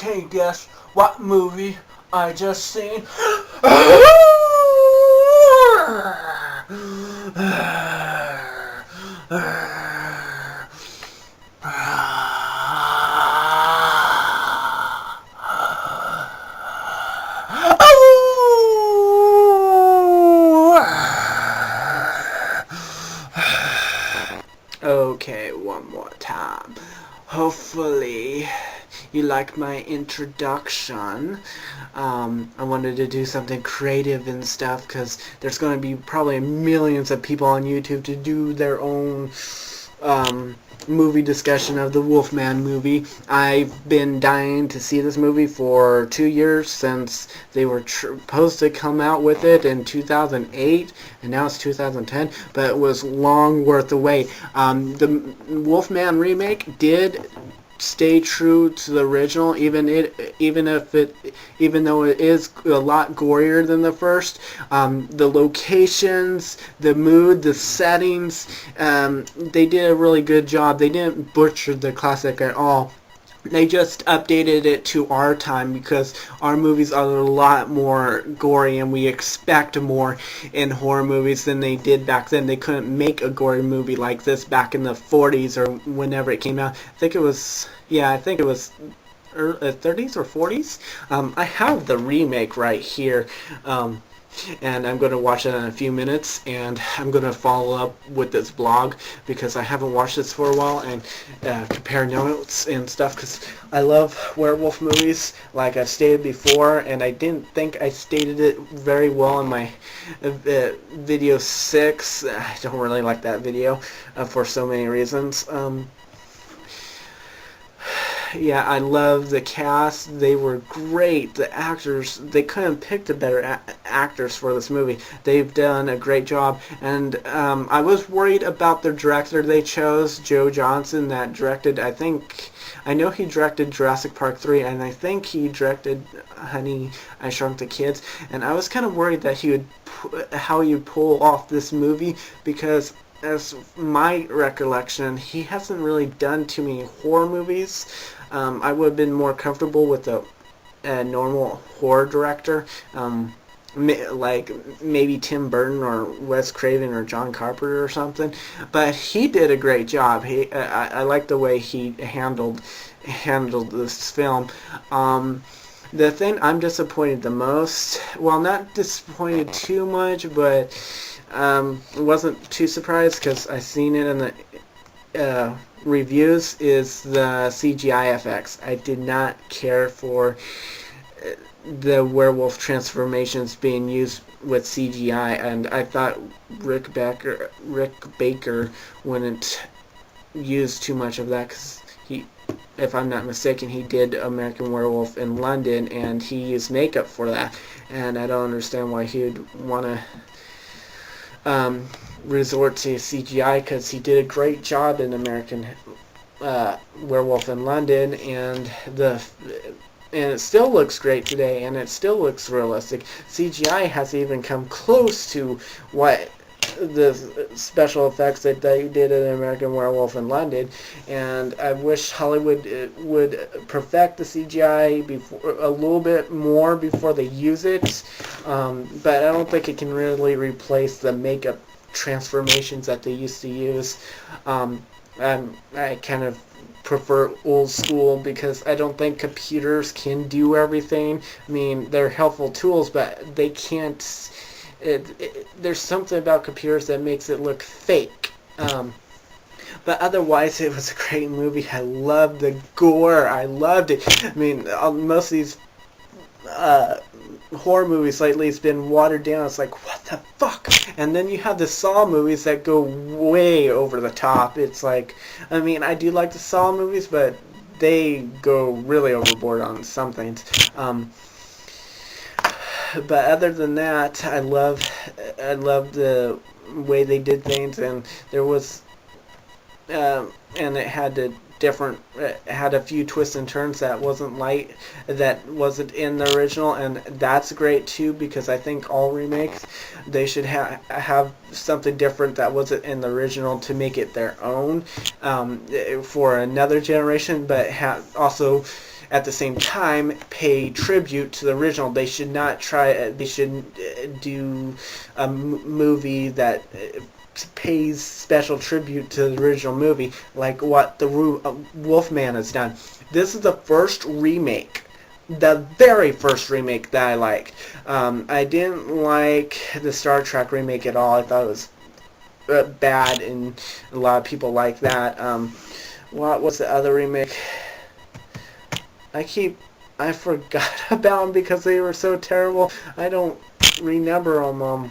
Can you guess what movie I just seen? Okay, one more time. Hopefully you like my introduction. I wanted to do something creative and stuff because there's going to be probably millions of people on YouTube to do their own movie discussion of the Wolfman movie. I've been dying to see this movie for 2 years since they were supposed to come out with it in 2008, and now it's 2010, but it was long worth the wait. The Wolfman remake did stay true to the original, even though it is a lot gorier than the first. The locations, the mood, the settings, they did a really good job. They didn't butcher the classic at all. They just updated it to our time because our movies are a lot more gory and we expect more in horror movies than they did back then. They couldn't make a gory movie like this back in the 40s or whenever it came out. I think it was 30s or 40s. I have the remake right here. And I'm going to watch it in a few minutes, and I'm going to follow up with this blog because I haven't watched this for a while, and compare notes and stuff because I love werewolf movies like I've stated before, and I didn't think I stated it very well in my video 6. I don't really like that video for so many reasons. Yeah, I love the cast. They were great. The actors, they couldn't pick the better actors for this movie. They've done a great job. And I was worried about the director they chose, Joe Johnston, that directed, I know he directed Jurassic Park 3, and I think he directed Honey, I Shrunk the Kids. And I was kind of worried that how he would pull off this movie because as my recollection, he hasn't really done too many horror movies. I would have been more comfortable with a normal horror director, like maybe Tim Burton or Wes Craven or John Carpenter or something. But he did a great job. I like the way he handled this film. The thing I'm disappointed the most, well, not disappointed too much, but wasn't too surprised because I seen it in the reviews, is the CGI effects. I did not care for the werewolf transformations being used with CGI, and I thought Rick Baker wouldn't use too much of that because if I'm not mistaken, he did American Werewolf in London and he used makeup for that, and I don't understand why he would want to resort to CGI because he did a great job in American Werewolf in London, and it still looks great today, and it still looks realistic. CGI hasn't even come close to what the special effects that they did in American Werewolf in London, and I wish Hollywood would perfect the CGI a little bit more before they use it, but I don't think it can really replace the makeup transformations that they used to use. I kind of prefer old school because I don't think computers can do everything. I mean, they're helpful tools, but they can't. There's something about computers that makes it look fake. But otherwise, it was a great movie. I loved the gore. I loved it. I mean, most of these horror movies lately has been watered down. It's like, what the fuck? And then you have the Saw movies that go way over the top. It's like, I mean, I do like the Saw movies, but they go really overboard on some things. But other than that, I love the way they did things, and there was, and it had a few twists and turns that wasn't in the original, and that's great too because I think all remakes they should have something different that wasn't in the original to make it their own for another generation, but also at the same time pay tribute to the original. They should not try. They should do a movie that pays special tribute to the original movie, like what the Wolfman has done. This is the first remake, the very first remake that I like. I didn't like the Star Trek remake at all. I thought it was bad, and a lot of people like that. What was the other remake? I forgot about them because they were so terrible. I don't remember them.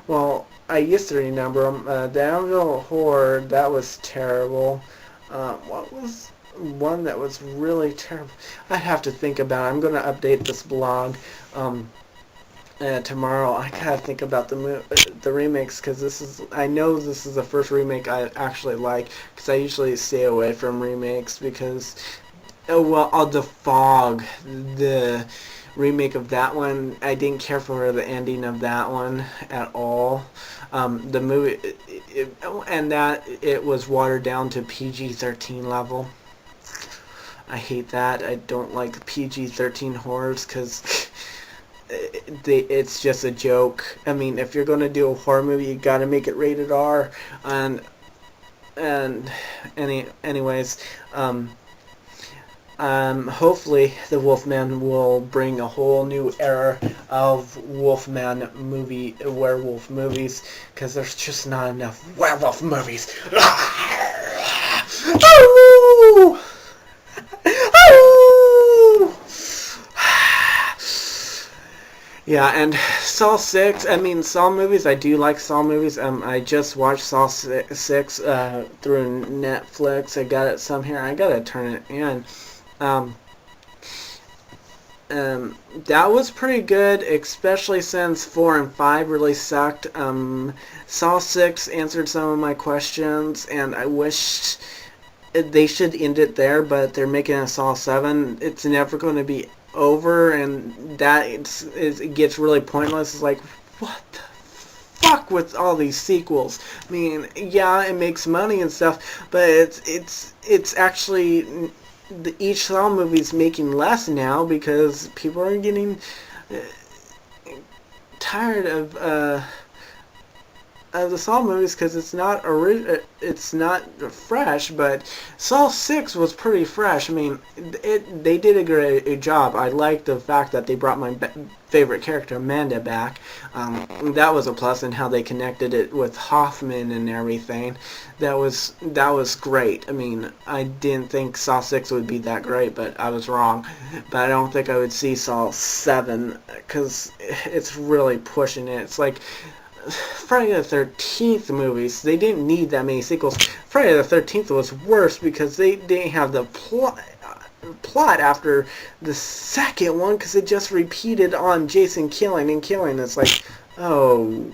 Well, I used to remember them. The Anvil Horde, that was terrible. What was one that was really terrible? I have to think about it. I'm going to update this blog tomorrow. I gotta think about the remakes, because I know this is the first remake I actually like, because I usually stay away from remakes because, oh well, The Fog, the remake of that one, I didn't care for the ending of that one at all. The movie, and that it was watered down to PG-13 level. I hate that. I don't like PG-13 horrors because it's just a joke. I mean, if you're going to do a horror movie, you got to make it rated R. Anyways, hopefully the Wolfman will bring a whole new era of werewolf movies, because there's just not enough werewolf movies. Yeah, and Saw 6, I mean, Saw movies, I do like Saw movies. I just watched Saw 6 through Netflix. I got it some here. I gotta turn it in. That was pretty good, especially since 4 and 5 really sucked. Saw 6 answered some of my questions, and I wished they should end it there, but they're making a Saw 7. It's never going to be over, and that it gets really pointless. It's like, what the fuck with all these sequels? I mean, yeah, it makes money and stuff, but it's actually each Saw movie's making less now because people are getting tired of the Saw movies, because it's not fresh. But Saw 6 was pretty fresh. I mean, they did a great job. I liked the fact that they brought my favorite character, Amanda, back. That was a plus, and how they connected it with Hoffman and everything. That was great. I mean, I didn't think Saw 6 would be that great, but I was wrong. But I don't think I would see Saw 7, because it's really pushing it. It's like Friday the 13th movies, they didn't need that many sequels. Friday the 13th was worse because they didn't have the plot after the second one, because it just repeated on Jason killing and killing. It's like, oh,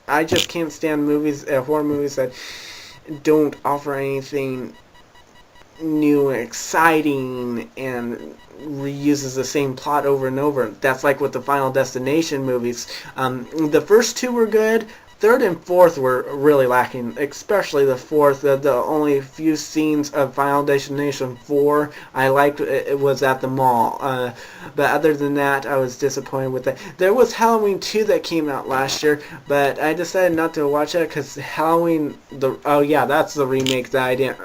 I just can't stand horror movies that don't offer anything new and exciting and reuses the same plot over and over. That's like with the Final Destination movies. The first two were good. Third and fourth were really lacking, especially the fourth. The only few scenes of Final Destination 4 I liked, it was at the mall. But other than that, I was disappointed with that. There was Halloween 2 that came out last year, but I decided not to watch that because Halloween... Oh yeah, that's the remake that I didn't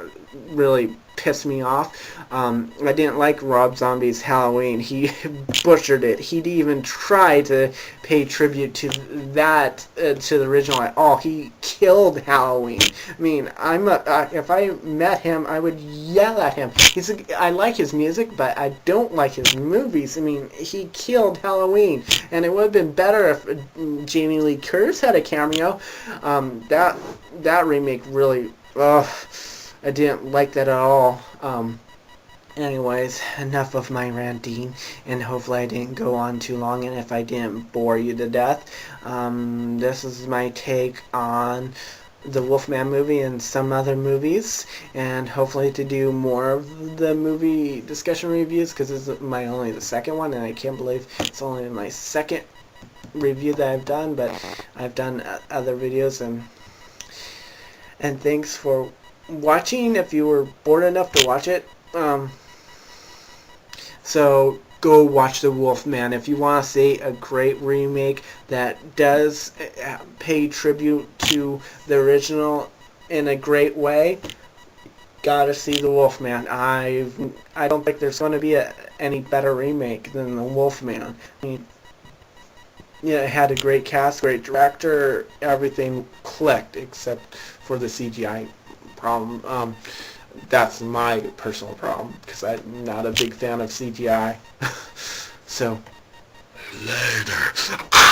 really piss me off. I didn't like Rob Zombie's Halloween. He butchered it. He didn't even try to pay tribute to that, to the original at all. He killed Halloween. I mean, if I met him, I would yell at him. I like his music, but I don't like his movies. I mean, he killed Halloween, and it would have been better if Jamie Lee Curtis had a cameo. That remake really, I didn't like that at all. Anyways, enough of my ranting, and hopefully I didn't go on too long, and if I didn't bore you to death. This is my take on the Wolfman movie and some other movies, and hopefully to do more of the movie discussion reviews, because this is only the second one, and I can't believe it's only my second review that I've done, but I've done other videos, and thanks for watching. If you were bored enough to watch it, So go watch The Wolfman if you want to see a great remake that does pay tribute to the original in a great way. Gotta see The Wolfman. I don't think there's going to be any better remake than The Wolfman. I mean, yeah, it had a great cast, great director, everything clicked except for the CGI problem. That's my personal problem because I'm not a big fan of CGI. So, later.